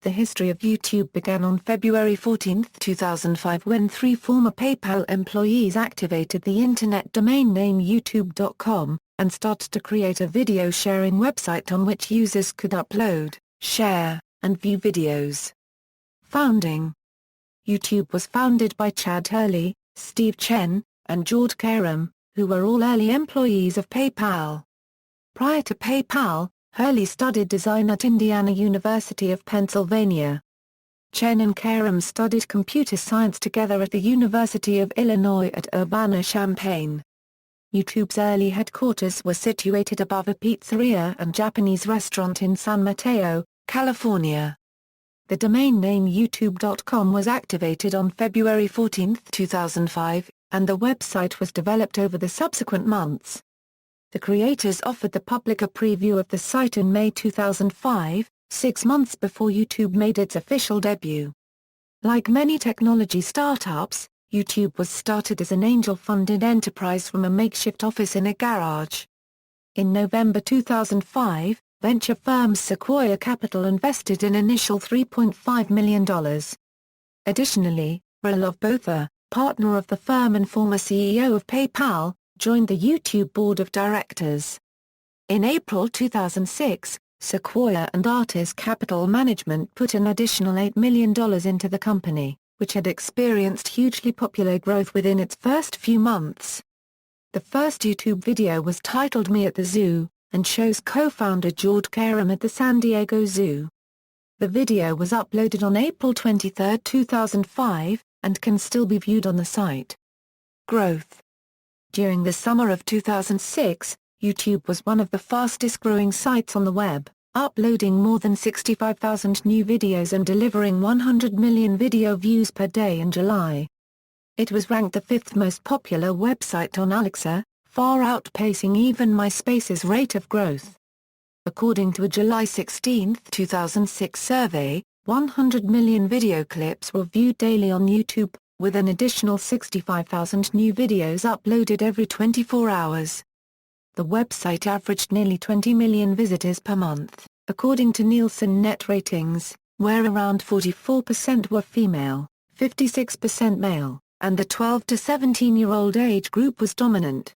The history of YouTube began on February 14, 2005 when 3 former PayPal employees activated the internet domain name youtube.com, and started to create a video sharing website on which users could upload, share, and view videos. Founding. YouTube was founded by Chad Hurley, Steve Chen, and George Karam, who were all early employees of PayPal. Prior to PayPal, Hurley studied design at Indiana University of Pennsylvania. Chen and Karam studied computer science together at the University of Illinois at Urbana-Champaign. YouTube's early headquarters were situated above a pizzeria and Japanese restaurant in San Mateo, California. The domain name youtube.com was activated on February 14, 2005, and the website was developed over the subsequent months. The creators offered the public a preview of the site in May 2005, 6 months before YouTube made its official debut. Like many technology startups, YouTube was started as an angel-funded enterprise from a makeshift office in a garage. In November 2005, venture firm Sequoia Capital invested an initial $3.5 million. Additionally, Ralov Botha, partner of the firm and former CEO of PayPal, joined the YouTube board of directors. In April 2006, Sequoia and Artis Capital Management put an additional $8 million into the company, which had experienced hugely popular growth within its first few months. The first YouTube video was titled Me at the Zoo, and shows co-founder George Karam at the San Diego Zoo. The video was uploaded on April 23, 2005, and can still be viewed on the site. Growth. During the summer of 2006, YouTube was one of the fastest-growing sites on the web, uploading more than 65,000 new videos and delivering 100 million video views per day in July. It was ranked the 5th most popular website on Alexa, far outpacing even MySpace's rate of growth. According to a July 16, 2006 survey, 100 million video clips were viewed daily on YouTube, with an additional 65,000 new videos uploaded every 24 hours. The website averaged nearly 20 million visitors per month, according to Nielsen Net Ratings, where around 44% were female, 56% male, and the 12 to 17-year-old age group was dominant.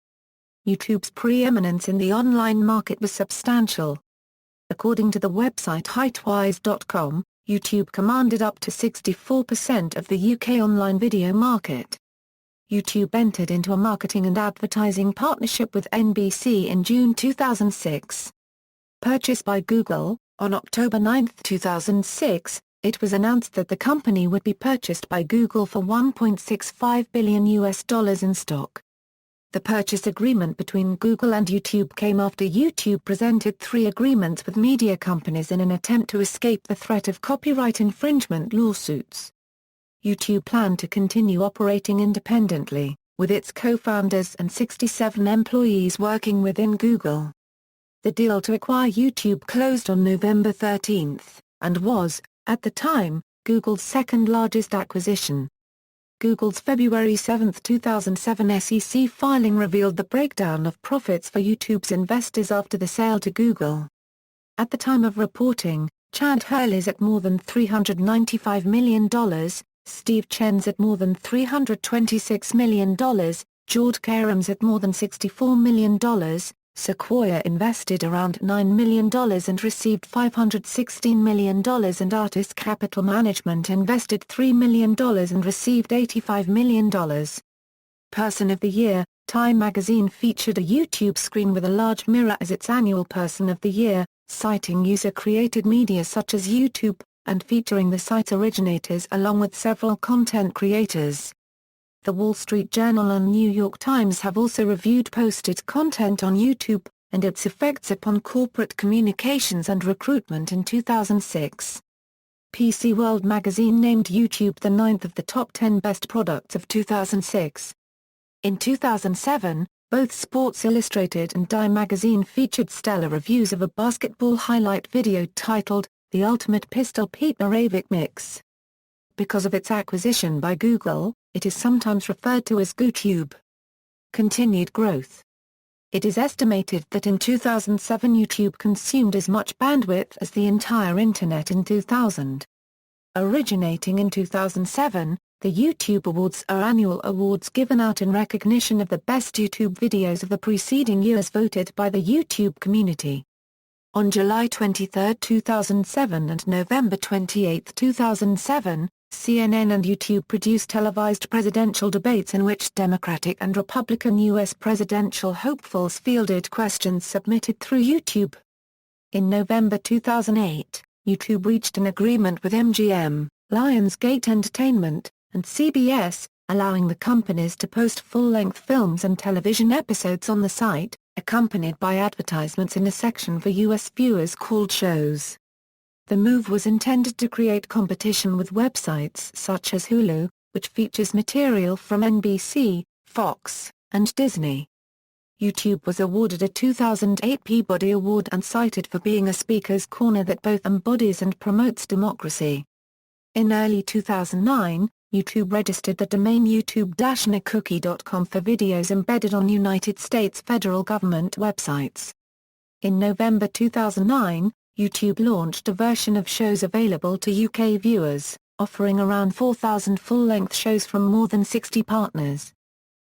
YouTube's preeminence in the online market was substantial. According to the website Hitewise.com, YouTube commanded up to 64% of the UK online video market. YouTube entered into a marketing and advertising partnership with NBC in June 2006. Purchased by Google, on October 9, 2006, it was announced that the company would be purchased by Google for $1.65 billion in stock. The purchase agreement between Google and YouTube came after YouTube presented 3 agreements with media companies in an attempt to escape the threat of copyright infringement lawsuits. YouTube planned to continue operating independently, with its co-founders and 67 employees working within Google. The deal to acquire YouTube closed on November 13, and was, at the time, Google's second-largest acquisition. Google's February 7, 2007 SEC filing revealed the breakdown of profits for YouTube's investors after the sale to Google. At the time of reporting, Chad Hurley's at more than $395 million, Steve Chen's at more than $326 million, George Karam's at more than $64 million, Sequoia invested around $9 million and received $516 million, and Artis Capital Management invested $3 million and received $85 million. Person of the Year, Time magazine featured a YouTube screen with a large mirror as its annual Person of the Year, citing user-created media such as YouTube, and featuring the site's originators along with several content creators. The Wall Street Journal and New York Times have also reviewed posted content on YouTube, and its effects upon corporate communications and recruitment in 2006. PC World magazine named YouTube the 9th of the top 10 best products of 2006. In 2007, both Sports Illustrated and Dime magazine featured stellar reviews of a basketball highlight video titled, The Ultimate Pistol Pete Maravich Mix. Because of its acquisition by Google, it is sometimes referred to as GooTube. Continued growth. It is estimated that in 2007 YouTube consumed as much bandwidth as the entire Internet in 2000. Originating in 2007, the YouTube Awards are annual awards given out in recognition of the best YouTube videos of the preceding year as voted by the YouTube community. On July 23, 2007 and November 28, 2007, CNN and YouTube produced televised presidential debates in which Democratic and Republican U.S. presidential hopefuls fielded questions submitted through YouTube. In November 2008, YouTube reached an agreement with MGM, Lionsgate Entertainment, and CBS, allowing the companies to post full-length films and television episodes on the site, accompanied by advertisements in a section for U.S. viewers called shows. The move was intended to create competition with websites such as Hulu, which features material from NBC, Fox, and Disney. YouTube was awarded a 2008 Peabody Award and cited for being a speaker's corner that both embodies and promotes democracy. In early 2009, YouTube registered the domain youtube-nacookie.com for videos embedded on United States federal government websites. In November 2009, YouTube launched a version of shows available to UK viewers, offering around 4,000 full-length shows from more than 60 partners.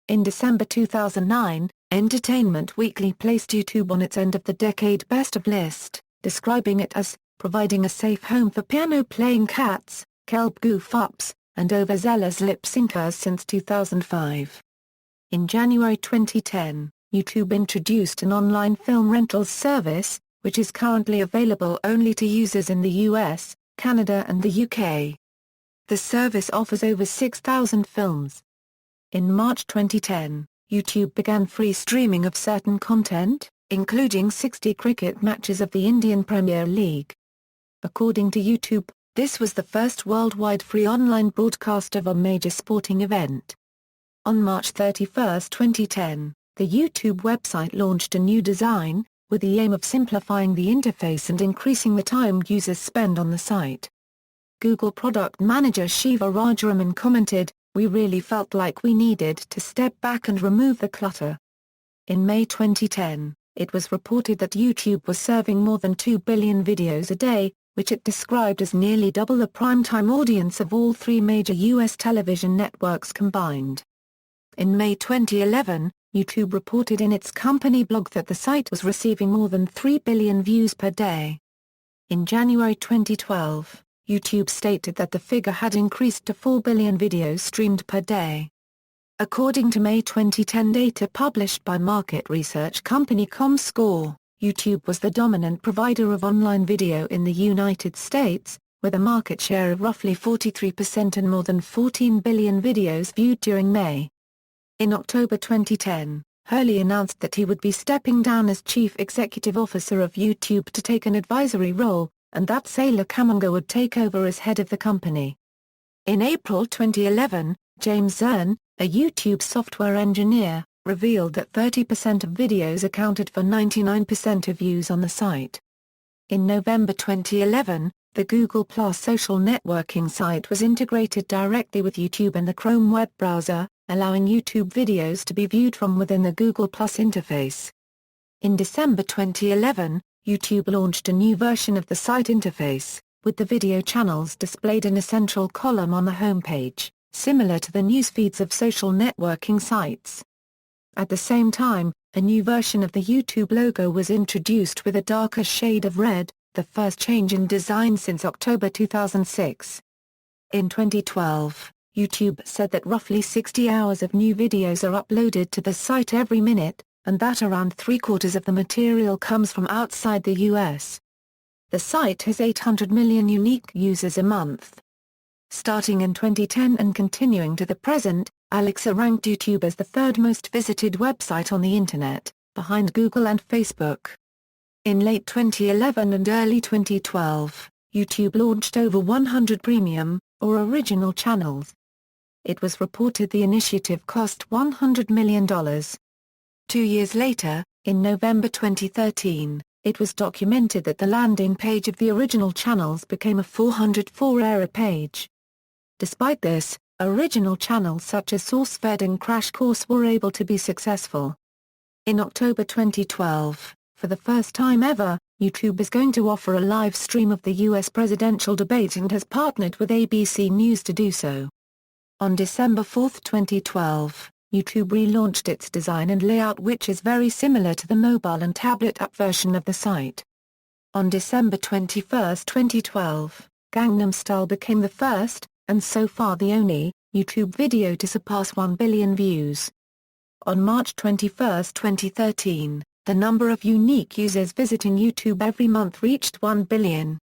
In December 2009, Entertainment Weekly placed YouTube on its end of the decade best of list, describing it as providing a safe home for piano-playing cats, kelp goof-ups, and overzealous lip-syncers since 2005. In January 2010, YouTube introduced an online film rentals service, which is currently available only to users in the US, Canada and the UK. The service offers over 6,000 films. In March 2010, YouTube began free streaming of certain content, including 60 cricket matches of the Indian Premier League. According to YouTube, this was the first worldwide free online broadcast of a major sporting event. On March 31, 2010, the YouTube website launched a new design, with the aim of simplifying the interface and increasing the time users spend on the site. Google product manager Shiva Rajaraman commented, "We really felt like we needed to step back and remove the clutter." In May 2010, it was reported that YouTube was serving more than 2 billion videos a day, which it described as nearly double the primetime audience of all three major U.S. television networks combined. In May 2011, YouTube reported in its company blog that the site was receiving more than 3 billion views per day. In January 2012, YouTube stated that the figure had increased to 4 billion videos streamed per day. According to May 2010 data published by market research company Comscore, YouTube was the dominant provider of online video in the United States, with a market share of roughly 43% and more than 14 billion videos viewed during May. In October 2010, Hurley announced that he would be stepping down as Chief Executive Officer of YouTube to take an advisory role, and that Sailor Kamunga would take over as head of the company. In April 2011, James Zern, a YouTube software engineer, revealed that 30% of videos accounted for 99% of views on the site. In November 2011, the Google+ social networking site was integrated directly with YouTube and the Chrome web browser, allowing YouTube videos to be viewed from within the Google+ interface. In December 2011, YouTube launched a new version of the site interface, with the video channels displayed in a central column on the homepage, similar to the news feeds of social networking sites. At the same time, a new version of the YouTube logo was introduced with a darker shade of red, the first change in design since October 2006. In 2012, YouTube said that roughly 60 hours of new videos are uploaded to the site every minute, and that around three-quarters of the material comes from outside the US. The site has 800 million unique users a month. Starting in 2010 and continuing to the present, Alexa ranked YouTube as the third most visited website on the Internet, behind Google and Facebook. In late 2011 and early 2012, YouTube launched over 100 premium, or original channels. It was reported the initiative cost $100 million. 2 years later, in November 2013, it was documented that the landing page of the original channels became a 404 error page. Despite this, original channels such as SourceFed and Crash Course were able to be successful. In October 2012, for the first time ever, YouTube is going to offer a live stream of the U.S. presidential debate and has partnered with ABC News to do so. On December 4, 2012, YouTube relaunched its design and layout, which is very similar to the mobile and tablet app version of the site. On December 21, 2012, Gangnam Style became the first, and so far the only, YouTube video to surpass 1 billion views. On March 21, 2013, the number of unique users visiting YouTube every month reached 1 billion.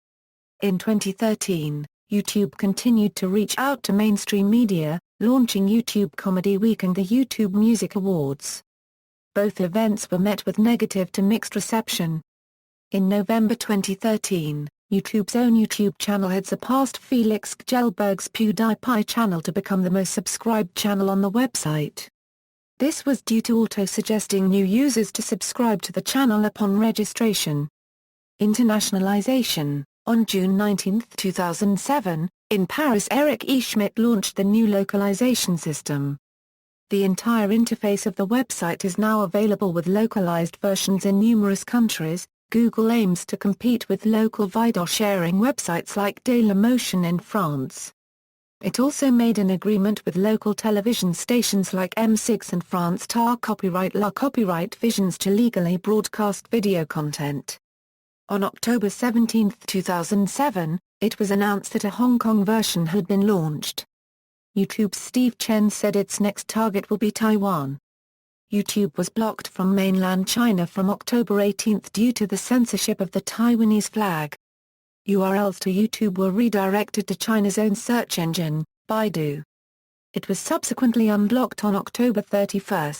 In 2013, YouTube continued to reach out to mainstream media, launching YouTube Comedy Week and the YouTube Music Awards. Both events were met with negative to mixed reception. In November 2013, YouTube's own YouTube channel had surpassed Felix Kjellberg's PewDiePie channel to become the most subscribed channel on the website. This was due to auto-suggesting new users to subscribe to the channel upon registration. Internationalization. On June 19, 2007, in Paris, Eric E. Schmidt launched the new localization system. The entire interface of the website is now available with localized versions in numerous countries. Google aims to compete with local video-sharing websites like Dailymotion in France. It also made an agreement with local television stations like M6 and France tar Copyright La Copyright Visions to legally broadcast video content. On October 17, 2007, it was announced that a Hong Kong version had been launched. YouTube's Steve Chen said its next target will be Taiwan. YouTube was blocked from mainland China from October 18 due to the censorship of the Taiwanese flag. URLs to YouTube were redirected to China's own search engine, Baidu. It was subsequently unblocked on October 31.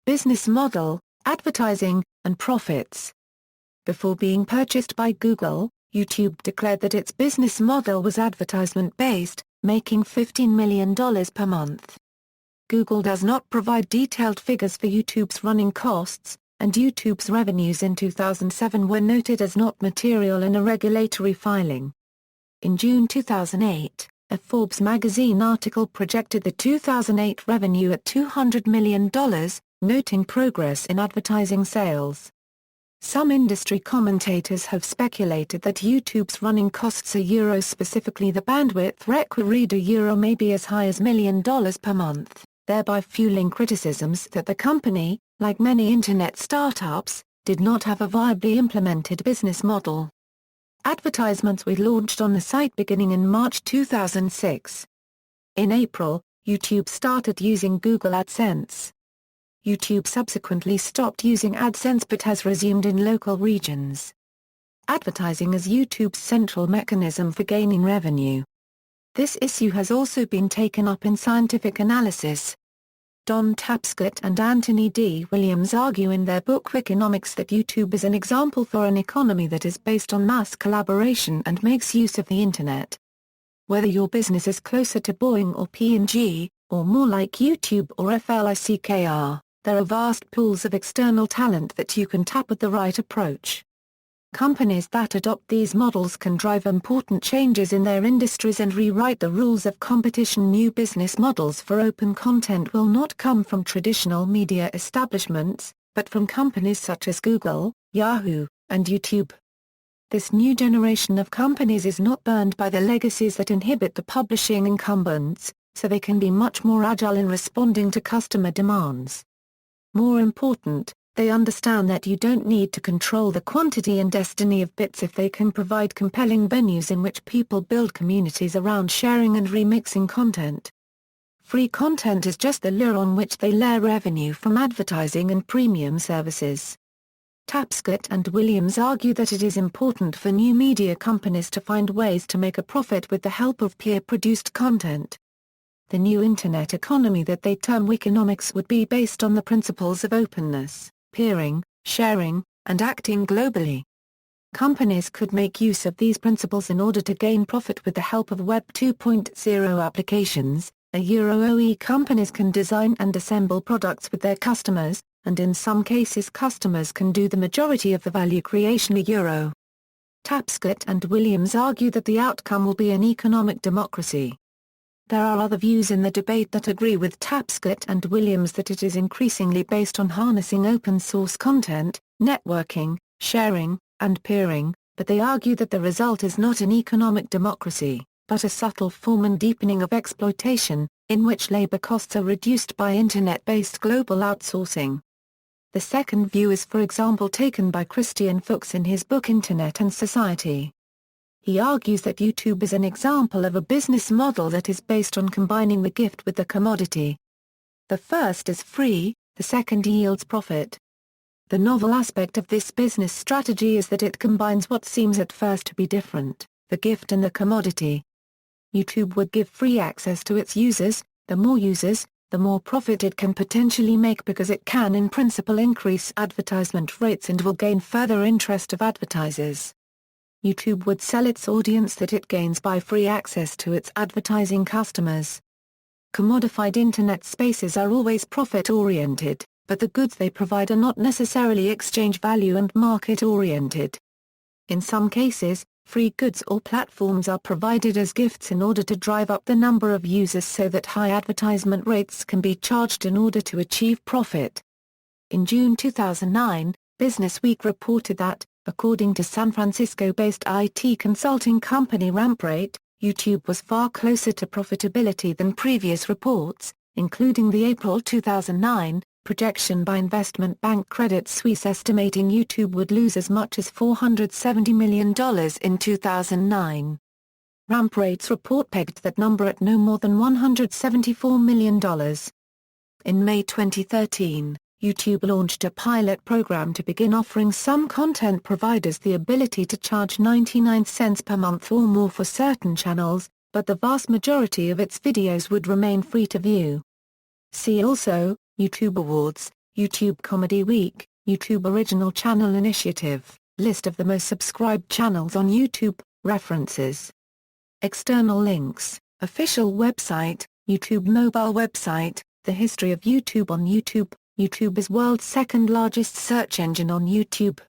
Business model, advertising, and profits. Before being purchased by Google, YouTube declared that its business model was advertisement-based, making $15 million per month. Google does not provide detailed figures for YouTube's running costs, and YouTube's revenues in 2007 were noted as not material in a regulatory filing. In June 2008, a Forbes magazine article projected the 2008 revenue at $200 million, noting progress in advertising sales. Some industry commentators have speculated that YouTube's running costs are specifically the bandwidth required may be as high as $1 million per month, thereby fueling criticisms that the company, like many internet startups, did not have a viably implemented business model. Advertisements were launched on the site beginning in March 2006. In April, YouTube started using Google AdSense. YouTube subsequently stopped using AdSense but has resumed in local regions. Advertising is YouTube's central mechanism for gaining revenue. This issue has also been taken up in scientific analysis. Don Tapscott and Anthony D. Williams argue in their book Wikonomics that YouTube is an example for an economy that is based on mass collaboration and makes use of the Internet. Whether your business is closer to Boeing or P&G, or more like YouTube or FLICKR, there are vast pools of external talent that you can tap with the right approach. Companies that adopt these models can drive important changes in their industries and rewrite the rules of competition. New business models for open content will not come from traditional media establishments, but from companies such as Google, Yahoo, and YouTube. This new generation of companies is not burned by the legacies that inhibit the publishing incumbents, so they can be much more agile in responding to customer demands. More important, they understand that you don't need to control the quantity and destiny of bits if they can provide compelling venues in which people build communities around sharing and remixing content. Free content is just the lure on which they layer revenue from advertising and premium services. Tapscott and Williams argue that it is important for new media companies to find ways to make a profit with the help of peer-produced content. The new Internet economy that they term Wikonomics would be based on the principles of openness, peering, sharing, and acting globally. Companies could make use of these principles in order to gain profit with the help of Web 2.0 applications. OE companies can design and assemble products with their customers, and in some cases customers can do the majority of the value creation. Tapscott and Williams argue that the outcome will be an economic democracy. There are other views in the debate that agree with Tapscott and Williams that it is increasingly based on harnessing open-source content, networking, sharing, and peering, but they argue that the result is not an economic democracy, but a subtle form and deepening of exploitation, in which labor costs are reduced by internet-based global outsourcing. The second view is for example taken by Christian Fuchs in his book Internet and Society. He argues that YouTube is an example of a business model that is based on combining the gift with the commodity. The first is free, the second yields profit. The novel aspect of this business strategy is that it combines what seems at first to be different, the gift and the commodity. YouTube would give free access to its users, the more profit it can potentially make because it can in principle increase advertisement rates and will gain further interest of advertisers. YouTube would sell its audience that it gains by free access to its advertising customers. Commodified internet spaces are always profit-oriented, but the goods they provide are not necessarily exchange value and market-oriented. In some cases, free goods or platforms are provided as gifts in order to drive up the number of users so that high advertisement rates can be charged in order to achieve profit. In June 2009, Businessweek reported that, according to San Francisco-based IT consulting company RampRate, YouTube was far closer to profitability than previous reports, including the April 2009 projection by investment bank Credit Suisse estimating YouTube would lose as much as $470 million in 2009. RampRate's report pegged that number at no more than $174 million. In May 2013, YouTube launched a pilot program to begin offering some content providers the ability to charge 99 cents per month or more for certain channels, but the vast majority of its videos would remain free to view. See also, YouTube Awards, YouTube Comedy Week, YouTube Original Channel Initiative, List of the most subscribed channels on YouTube, References. External links, Official website, YouTube mobile website, The history of YouTube on YouTube. YouTube is world's second largest search engine on YouTube.